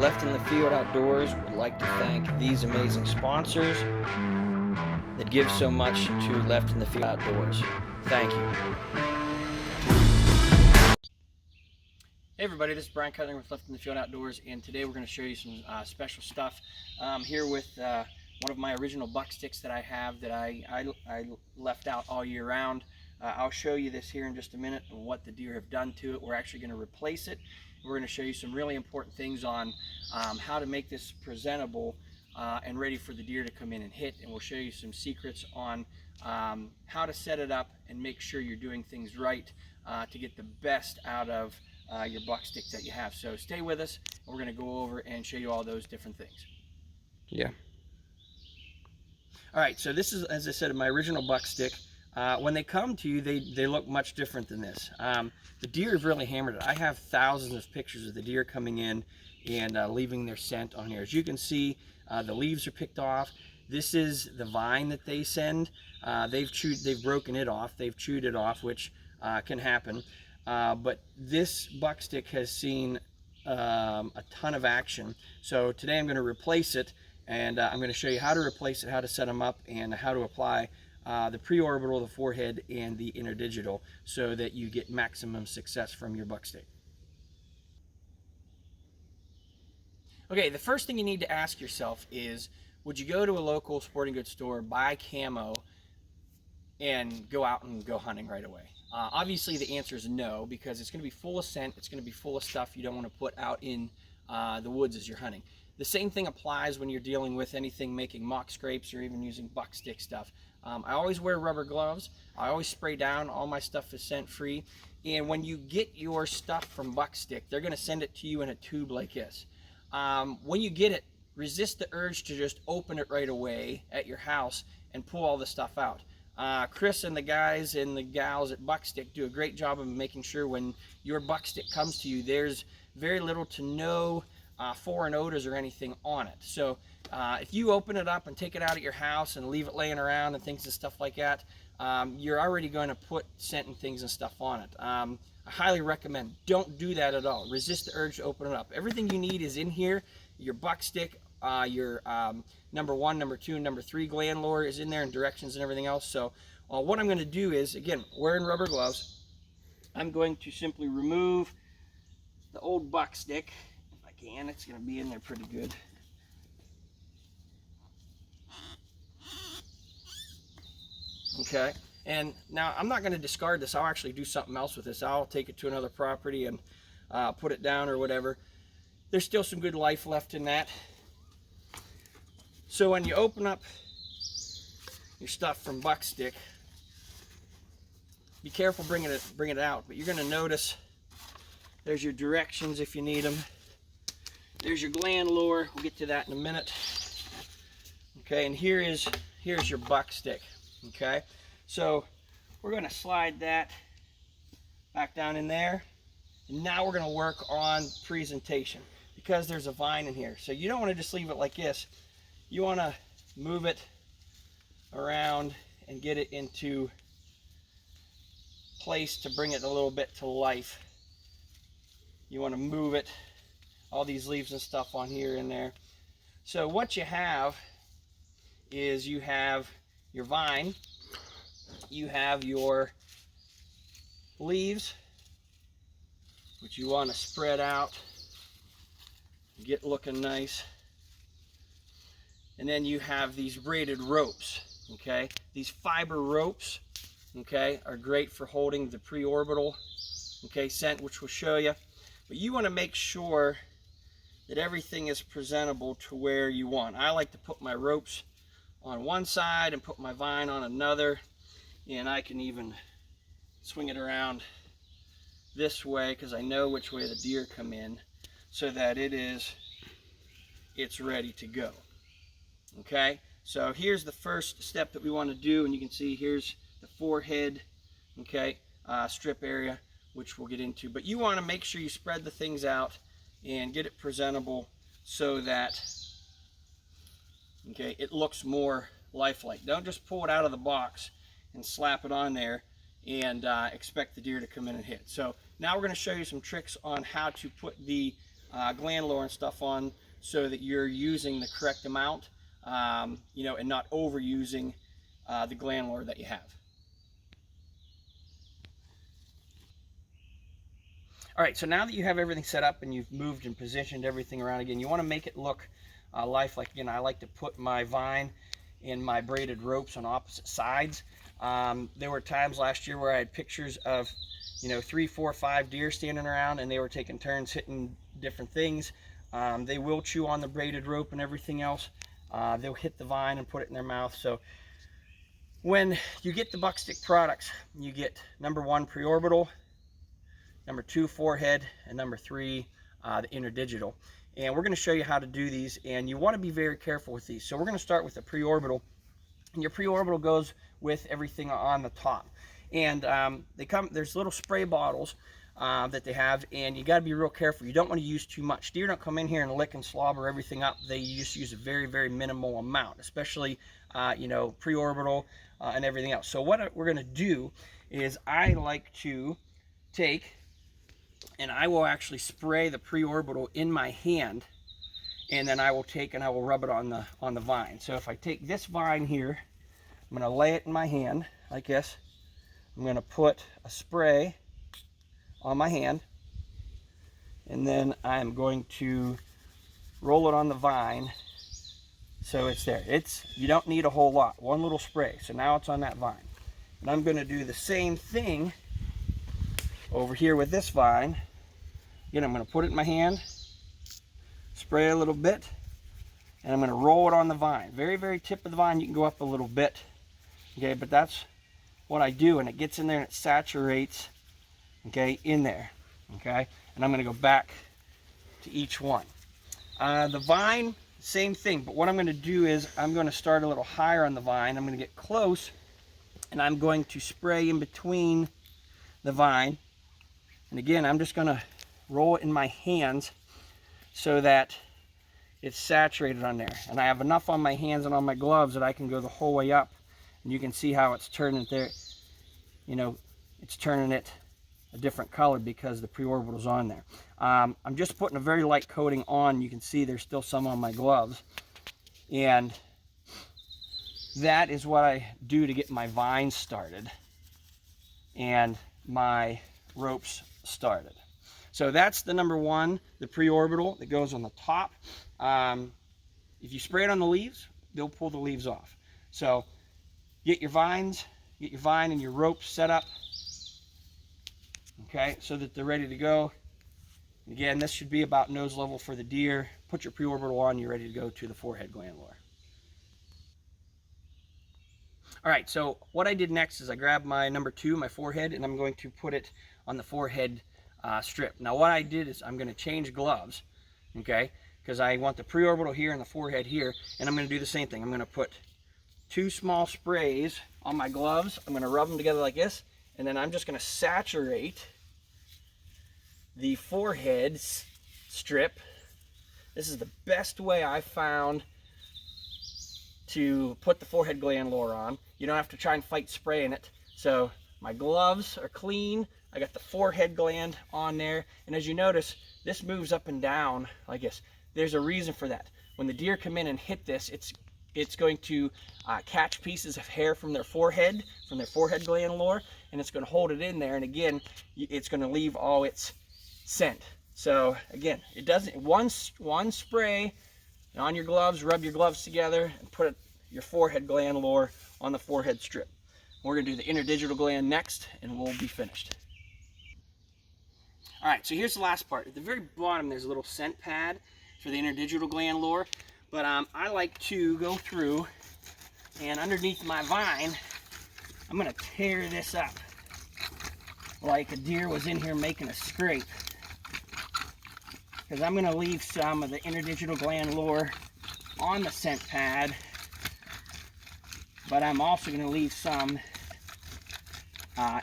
Left in the Field Outdoors would like to thank these amazing sponsors that give so much to Left in the Field Outdoors. Thank you. Hey everybody, this is Brian Cutler with Left in the Field Outdoors, and today we're going to show you some special stuff. Here with one of my original buck sticks that I have that I left out all year round. I'll show you this here in just a minute and what the deer have done to it. We're actually going to replace it. We're going to show you some really important things on how to make this presentable and ready for the deer to come in and hit, and we'll show you some secrets on how to set it up and make sure you're doing things right to get the best out of your buck stick that you have. So stay with us, and we're going to go over and show you all those different things. Yeah. All right, so this is, as I said, my original buck stick. When they come to you, they look much different than this. The deer have really hammered it. I have thousands of pictures of the deer coming in and leaving their scent on here. As you can see, the leaves are picked off. This is the vine that they send. They've broken it off. They've chewed it off, which can happen. But this buck stick has seen a ton of action. So today I'm going to replace it, and I'm going to show you how to replace it, how to set them up, and how to apply the preorbital, the forehead, and the interdigital so that you get maximum success from your buck stick. Okay, the first thing you need to ask yourself is, would you go to a local sporting goods store, buy camo, and go out and go hunting right away? Obviously the answer is no, because it's going to be full of scent, it's going to be full of stuff you don't want to put out in the woods as you're hunting. The same thing applies when you're dealing with anything making mock scrapes or even using buck stick stuff. I always wear rubber gloves. I always spray down. All my stuff is scent free. And when you get your stuff from Buckstik, they're going to send it to you in a tube like this. When you get it, resist the urge to just open it right away at your house and pull all the stuff out. Chris and the guys and the gals at Buckstik do a great job of making sure when your Buckstik comes to you, there's very little to no foreign odors or anything on it. So if you open it up and take it out at your house and leave it laying around and things and stuff like that, you're already going to put scent and things and stuff on it. I highly recommend, don't do that at all. Resist the urge to open it up. Everything you need is in here. Your buck stick, your number 1, number 2, and number 3 gland lure is in there, and directions and everything else. So what I'm going to do is, again, wearing rubber gloves, I'm going to simply remove the old buck stick. If I can, it's going to be in there pretty good. Okay, and now I'm not going to discard this. I'll actually do something else with this. I'll take it to another property and put it down or whatever. There's still some good life left in that. So when you open up your stuff from Buckstik, be careful bringing it out, but you're going to notice there's your directions if you need them. There's your gland lure. We'll get to that in a minute. Okay, and here's your Buckstik. Okay, so we're going to slide that back down in there, and now we're going to work on presentation because there's a vine in here. So you don't want to just leave it like this. You want to move it around and get it into place to bring it a little bit to life. You want to move it, all these leaves and stuff on here and there. So what you have is you have your vine, you have your leaves, which you want to spread out, get looking nice, and then you have these braided ropes. Okay, these fiber ropes, okay, are great for holding the preorbital, okay, scent, which we'll show you. But you want to make sure that everything is presentable to where you want. I like to put my ropes on one side and put my vine on another, and I can even swing it around this way because I know which way the deer come in, so that it's ready to go. Okay, so here's the first step that we want to do, and you can see here's the forehead, okay, strip area, which we'll get into. But you want to make sure you spread the things out and get it presentable so that, okay, it looks more lifelike. Don't just pull it out of the box and slap it on there and expect the deer to come in and hit. So now we're going to show you some tricks on how to put the gland lore and stuff on so that you're using the correct amount, you know, and not overusing the gland lore that you have. All right, so now that you have everything set up and you've moved and positioned everything around again, you want to make it look lifelike. Again, I like to put my vine and my braided ropes on opposite sides. There were times last year where I had pictures of, you know, 3, 4, 5 deer standing around, and they were taking turns hitting different things. They will chew on the braided rope and everything else. They'll hit the vine and put it in their mouth. So when you get the Buckstik products, you get number 1, preorbital, number 2, forehead, and number 3, the interdigital. And we're going to show you how to do these, and you want to be very careful with these. So we're going to start with the preorbital, and your preorbital goes with everything on the top. And there's little spray bottles that they have, and you got to be real careful. You don't want to use too much. Deer don't come in here and lick and slobber everything up. They just use a very, very minimal amount, especially you know, preorbital and everything else. So what we're going to do is I like to take, and I will actually spray the preorbital in my hand, and then I will take and I will rub it on the vine. So if I take this vine here, I'm going to lay it in my hand like this. I'm going to put a spray on my hand, and then I'm going to roll it on the vine so it's there. You don't need a whole lot, one little spray. So now it's on that vine. And I'm going to do the same thing over here with this vine. Again, I'm going to put it in my hand, spray a little bit, and I'm going to roll it on the vine. Very, very tip of the vine. You can go up a little bit, okay, but that's what I do, and it gets in there and it saturates, okay, in there, okay. And I'm going to go back to each one. The vine, same thing, but what I'm going to do is I'm going to start a little higher on the vine. I'm going to get close, and I'm going to spray in between the vine. And again, I'm just going to roll it in my hands so that it's saturated on there. And I have enough on my hands and on my gloves that I can go the whole way up. And you can see how it's turning it there. You know, it's turning it a different color because the preorbital's on there. I'm just putting a very light coating on. You can see there's still some on my gloves. And that is what I do to get my vines started and my ropes started. So that's the number 1, the preorbital that goes on the top. If you spray it on the leaves, they'll pull the leaves off. So get your vine and your ropes set up, okay, so that they're ready to go. Again, this should be about nose level for the deer. Put your preorbital on, you're ready to go to the forehead gland lore. All right, so what I did next is I grabbed my number 2, my forehead, and I'm going to put it on the forehead strip. Now what I did is I'm going to change gloves, okay, because I want the preorbital here and the forehead here, and I'm going to do the same thing. I'm going to put 2 small sprays on my gloves. I'm going to rub them together like this, and then I'm just going to saturate the forehead strip. This is the best way I've found to put the forehead gland lore on. You don't have to try and fight spraying it. So my gloves are clean. I got the forehead gland on there, and as you notice, this moves up and down like this. There's a reason for that. When the deer come in and hit this, it's going to catch pieces of hair from their forehead gland lore, and it's going to hold it in there, and again, it's going to leave all its scent. So again, it doesn't, one spray on your gloves, rub your gloves together, and put your forehead gland lore on the forehead strip. We're going to do the interdigital gland next, and we'll be finished. All right, so here's the last part. At the very bottom, there's a little scent pad for the interdigital gland lore, but I like to go through, and underneath my vine, I'm going to tear this up like a deer was in here making a scrape, because I'm going to leave some of the interdigital gland lore on the scent pad, but I'm also going to leave some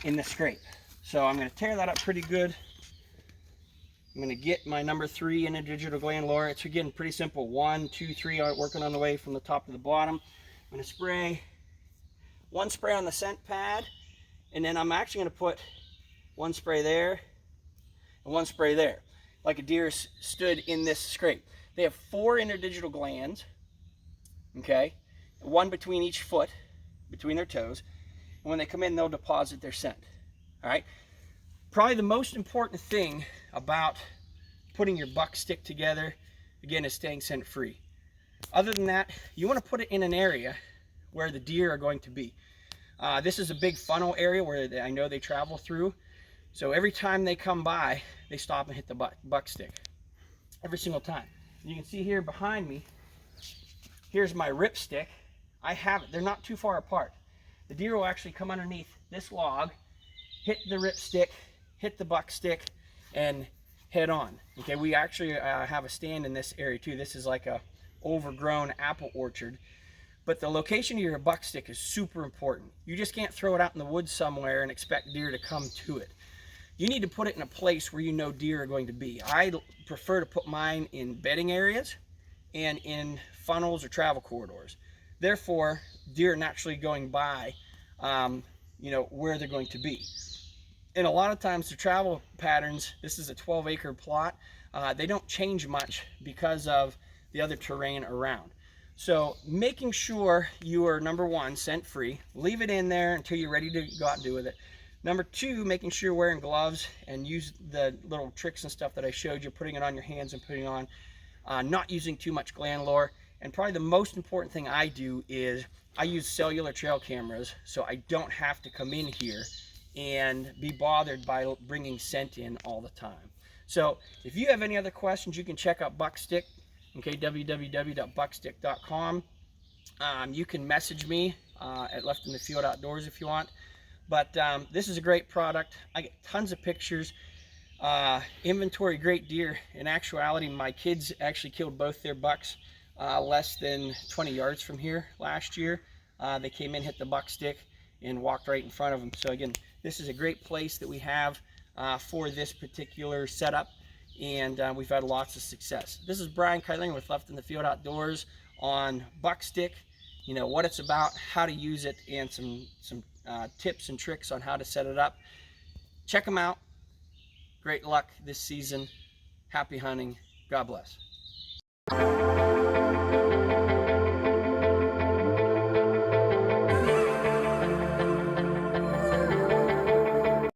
in the scrape. So I'm going to tear that up pretty good. I'm going to get my number 3 interdigital gland lore. It's again pretty simple. 1, 2, 3 working on the way from the top to the bottom. I'm going to spray 1 spray on the scent pad, and then I'm actually going to put 1 spray there and 1 spray there. like a deer stood in this scrape. They have 4 interdigital glands, okay, one between each foot, between their toes. And when they come in, they'll deposit their scent. All right. Probably the most important thing about putting your buck stick together, again, is staying scent free. Other than that, you want to put it in an area where the deer are going to be. This is a big funnel area where I know they travel through. So every time they come by, they stop and hit the buck stick. Every single time. You can see here behind me, here's my rip stick. I have it. They're not too far apart. The deer will actually come underneath this log, hit the rip stick, hit the buck stick, and head on. Okay, we actually have a stand in this area too. This is like a overgrown apple orchard. But the location of your buck stick is super important. You just can't throw it out in the woods somewhere and expect deer to come to it. You need to put it in a place where you know deer are going to be. I prefer to put mine in bedding areas and in funnels or travel corridors. Therefore, deer are naturally going by, you know, where they're going to be. And a lot of times the travel patterns, this is a 12-acre plot, they don't change much because of the other terrain around. So making sure you are, number one, scent free, leave it in there until you're ready to go out and do with it. Number two, making sure you're wearing gloves and use the little tricks and stuff that I showed you, putting it on your hands and putting it on, not using too much gland lore. And probably the most important thing I do is I use cellular trail cameras, so I don't have to come in here and be bothered by bringing scent in all the time. So if you have any other questions, you can check out Buckstik, okay, www.buckstik.com. You can message me at Left in the Field Outdoors if you want. But this is a great product. I get tons of pictures. Inventory great deer. In actuality, my kids actually killed both their bucks less than 20 yards from here last year. They came in, hit the buck stick, and walked right in front of them. So again, this is a great place that we have for this particular setup, and we've had lots of success. This is Brian Kyling with Left in the Field Outdoors on Buckstik. You know what it's about, how to use it, and some tips and tricks on how to set it up. Check them out. Great luck this season. Happy hunting. God bless.